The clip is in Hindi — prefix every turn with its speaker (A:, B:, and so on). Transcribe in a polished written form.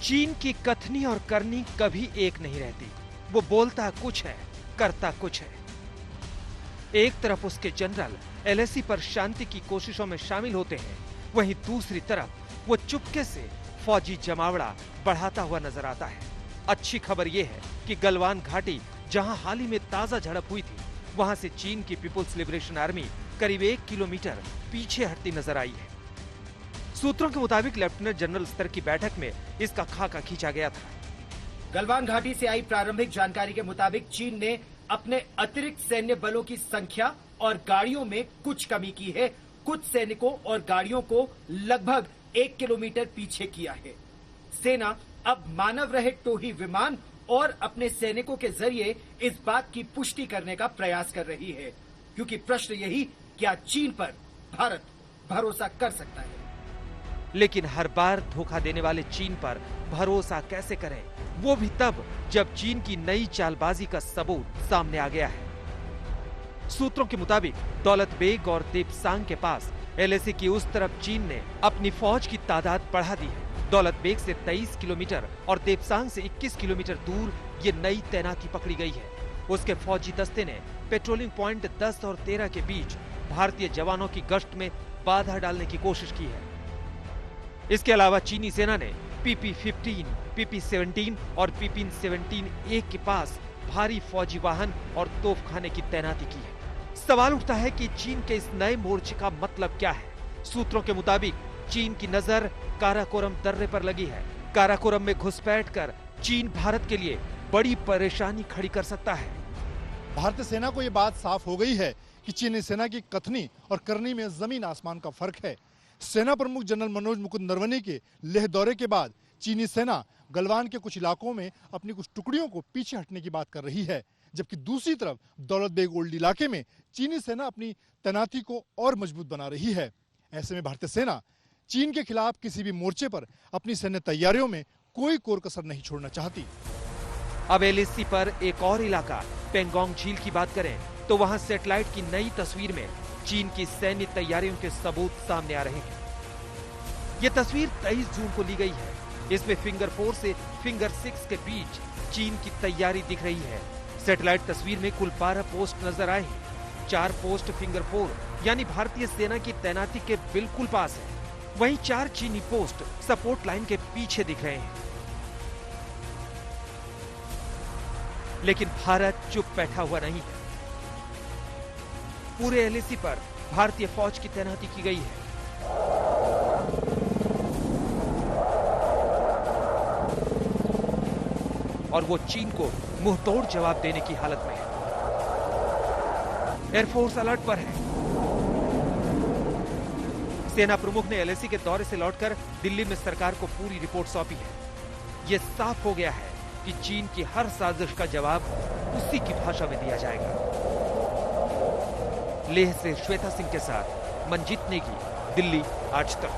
A: चीन की कथनी और करनी कभी एक नहीं रहती। वो बोलता कुछ है, करता कुछ है। एक तरफ उसके जनरल एलएसी पर शांति की कोशिशों में शामिल होते हैं, वहीं दूसरी तरफ वो चुपके से फौजी जमावड़ा बढ़ाता हुआ नजर आता है। अच्छी खबर यह है कि गलवान घाटी, जहां हाल ही में ताजा झड़प हुई थी, वहां से चीन की पीपुल्स लिबरेशन आर्मी करीब 1 किलोमीटर पीछे हटती नजर आई है। सूत्रों के मुताबिक लेफ्टिनेंट जनरल स्तर की बैठक में इसका खाका खींचा गया था।
B: गलवान घाटी से आई प्रारंभिक जानकारी के मुताबिक चीन ने अपने अतिरिक्त सैन्य बलों की संख्या और गाड़ियों में कुछ कमी की है। कुछ सैनिकों और गाड़ियों को लगभग 1 किलोमीटर पीछे किया है। सेना अब मानव रहित टोही विमान और अपने सैनिकों के जरिए इस बात की पुष्टि करने का प्रयास कर रही है, क्योंकि प्रश्न यही, क्या चीन पर भारत भरोसा कर सकता है?
A: लेकिन हर बार धोखा देने वाले चीन पर भरोसा कैसे करें, वो भी तब जब चीन की नई चालबाजी का सबूत सामने आ गया है। सूत्रों के मुताबिक दौलत बेग और देपसांग के पास एलएसी की उस तरफ चीन ने अपनी फौज की तादाद बढ़ा दी है। दौलत बेग से 23 किलोमीटर और देपसांग से 21 किलोमीटर दूर ये नई तैनाती पकड़ी गई है। उसके फौजी दस्ते ने पेट्रोलिंग पॉइंट 10 और 13 के बीच भारतीय जवानों की गश्त में बाधा डालने की कोशिश की है। इसके अलावा चीनी सेना ने PP-15, PP-17 और PP-17A के पास भारी फौजी वाहन और तोपखाने की तैनाती की है। सवाल उठता है कि चीन के इस नए मोर्चे का मतलब क्या है। सूत्रों के मुताबिक चीन की नजर काराकोरम दर्रे पर लगी है। काराकोरम में घुसपैठ कर चीन भारत के लिए बड़ी परेशानी खड़ी कर सकता है।
C: भारतीय सेना को यह बात साफ हो गई है कि चीनी सेना की कथनी और करनी में जमीन आसमान का फर्क है। सेना प्रमुख जनरल मनोज मुकुंद नरवणे के लेह दौरे के बाद चीनी सेना गलवान के कुछ इलाकों में अपनी कुछ टुकड़ियों को पीछे हटने की बात कर रही है, जबकि दूसरी तरफ दौलत बेग ओल्ड इलाके में चीनी सेना अपनी तैनाती को और मजबूत बना रही है। ऐसे में भारतीय सेना चीन के खिलाफ किसी भी मोर्चे पर अपनी सैन्य तैयारियों में कोई कोर कसर नहीं छोड़ना चाहती।
A: अब एलएसी पर एक और इलाका पेंगोंग झील की बात करें तो वहां सैटेलाइट की नई तस्वीर में चीन की सैन्य तैयारियों के सबूत सामने आ रहे हैं। ये तस्वीर 23 जून को ली गई है। इसमें फिंगर 4 से फिंगर 6 के बीच चीन की तैयारी दिख रही है। सैटेलाइट तस्वीर में कुल 12 पोस्ट नजर आए हैं। 4 पोस्ट फिंगर 4 यानी भारतीय सेना की तैनाती के बिल्कुल पास है, वहीं 4 चीनी पोस्ट सपोर्ट लाइन के पीछे दिख रहे हैं। लेकिन भारत चुप बैठा हुआ नहीं है। पूरे एलएसी पर भारतीय फौज की तैनाती की गई है। और वो चीन को मुंहतोड़ जवाब देने की हालत में है। एयरफोर्स अलर्ट पर है। सेना प्रमुख ने एलएसी के दौरे से लौटकर दिल्ली में सरकार को पूरी रिपोर्ट सौंपी है। यह साफ हो गया है कि चीन की हर साजिश का जवाब उसी की भाषा में दिया जाएगा। लेह से श्वेता सिंह के साथ मंजीत नेगी, दिल्ली आज तक।